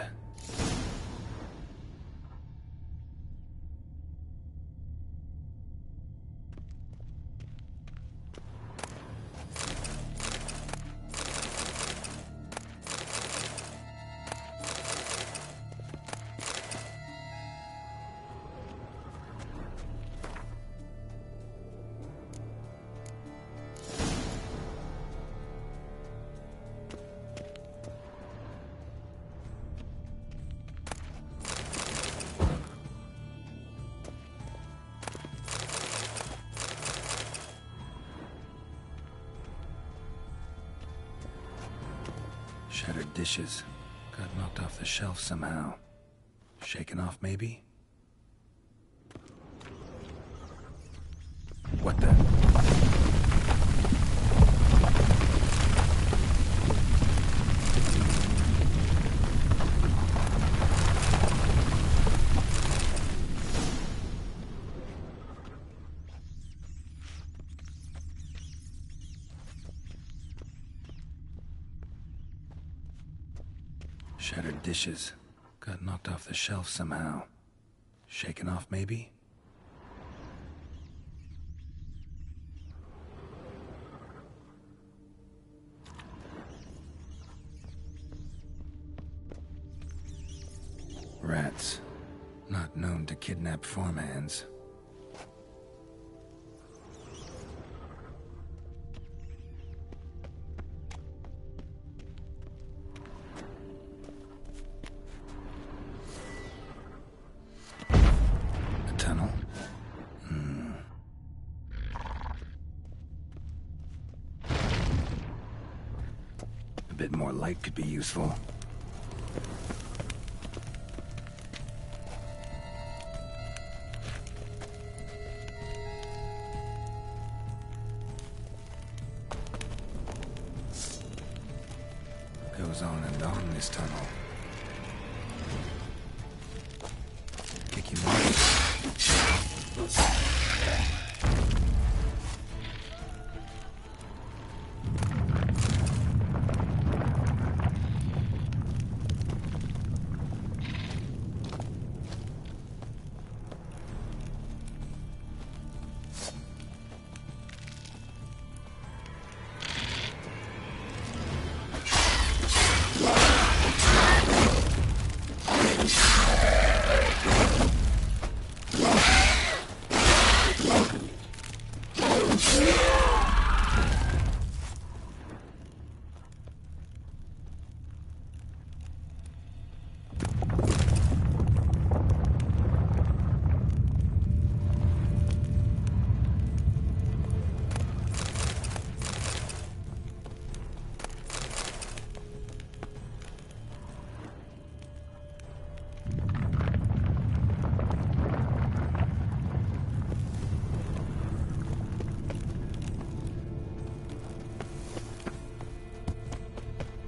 Shattered dishes. Got knocked off the shelf somehow. Shaken off, maybe? What the? Shattered dishes. Got knocked off the shelf somehow. Shaken off, maybe? Rats. Not known to kidnap farmhands. A bit more light could be useful. Goes on and on, this tunnel. Kick him off.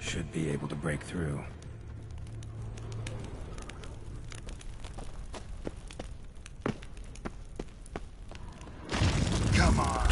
Should be able to break through. Come on.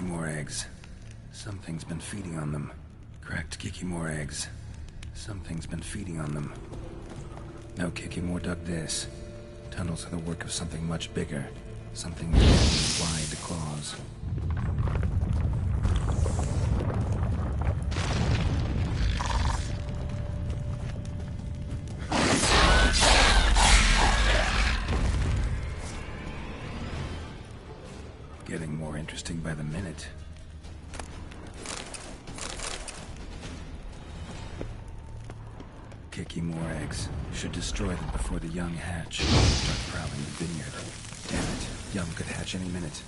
Kikimore eggs. Something's been feeding on them. Cracked Kikimore eggs. Something's been feeding on them. No Kikimore dug this. Tunnels are the work of something much bigger. Something with wide claws. Getting more interesting by the minute. Kikimore eggs. Should destroy them before the young hatch. Start prowling the vineyard. Damn it. Young could hatch any minute.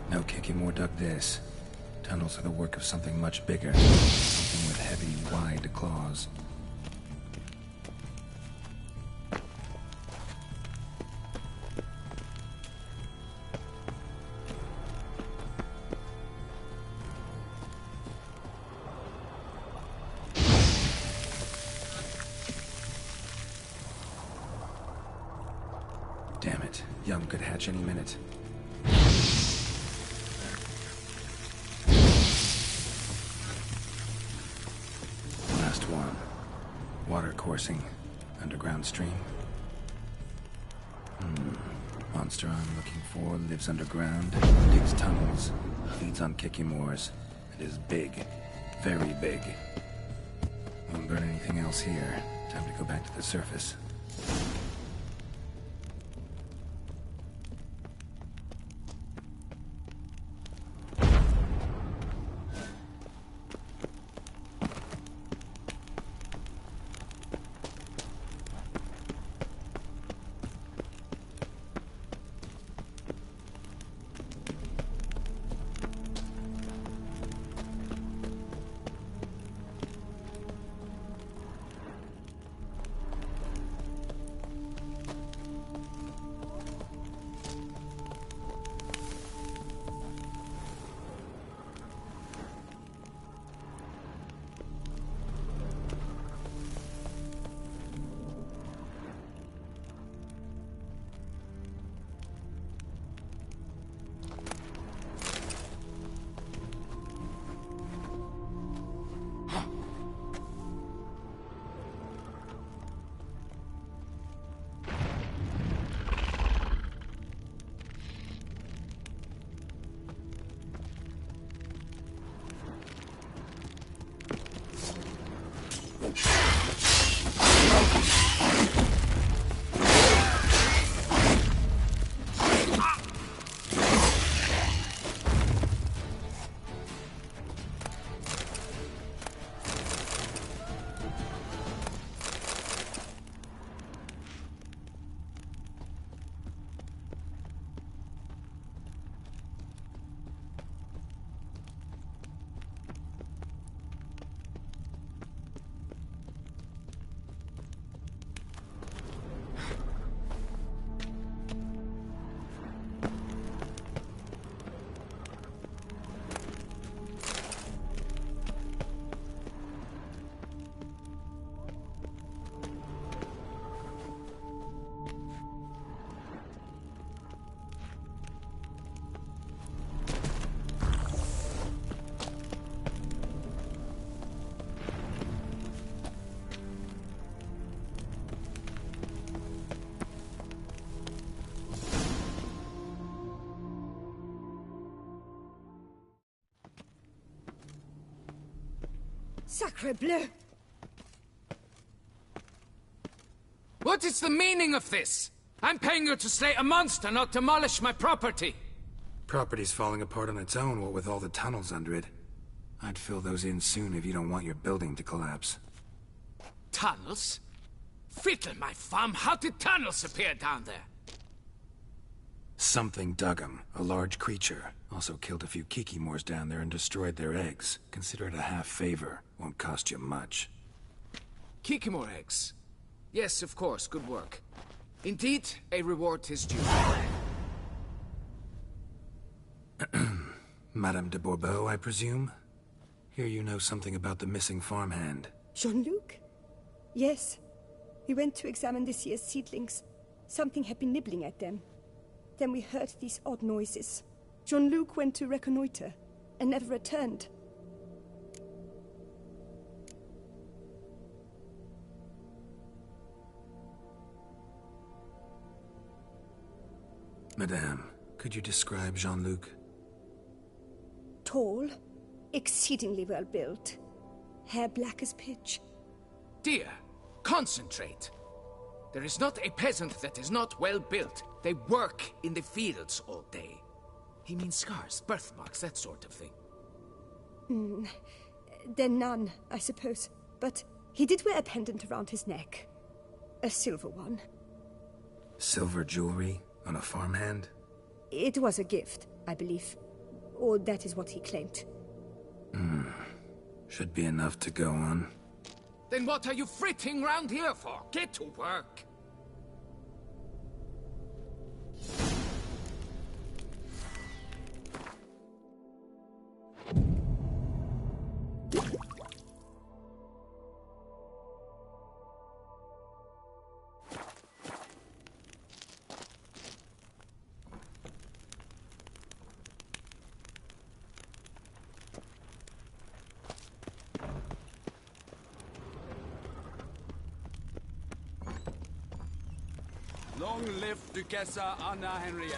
No Kikimore dug this. Tunnels are the work of something much bigger. Something with heavy, wide claws. Damn it. Young could hatch any minute. Last one. Water coursing. Underground stream. Monster I'm looking for lives underground, digs tunnels, feeds on Kikimores, and is big. Very big. Won't burn anything else here. Time to go back to the surface. Sacre bleu! What is the meaning of this? I'm paying you to slay a monster, not demolish my property. Property's falling apart on its own, what with all the tunnels under it. I'd fill those in soon if you don't want your building to collapse. Tunnels? Fiddle my thumb, how did tunnels appear down there? Something dug 'em. A large creature. Also killed a few Kikimores down there and destroyed their eggs. Consider it a half favor. Won't cost you much. Kikimore eggs. Yes, of course, good work. Indeed, a reward is due. Madame de Bourbeau, I presume? Hear you know something about the missing farmhand. Jean-Luc? Yes. We went to examine this year's seedlings. Something had been nibbling at them. Then we heard these odd noises. Jean-Luc went to reconnoiter and never returned. Madame, could you describe Jean-Luc? Tall, exceedingly well built, hair black as pitch. Dear, concentrate. There is not a peasant that is not well built. They work in the fields all day. He means scars, birthmarks, that sort of thing. Then none, I suppose. But he did wear a pendant around his neck. A silver one. Silver jewelry on a farmhand? It was a gift, I believe. Or that is what he claimed. Should be enough to go on. Then what are you fritting round here for? Get to work! Long live Duchessa Anna Henrietta.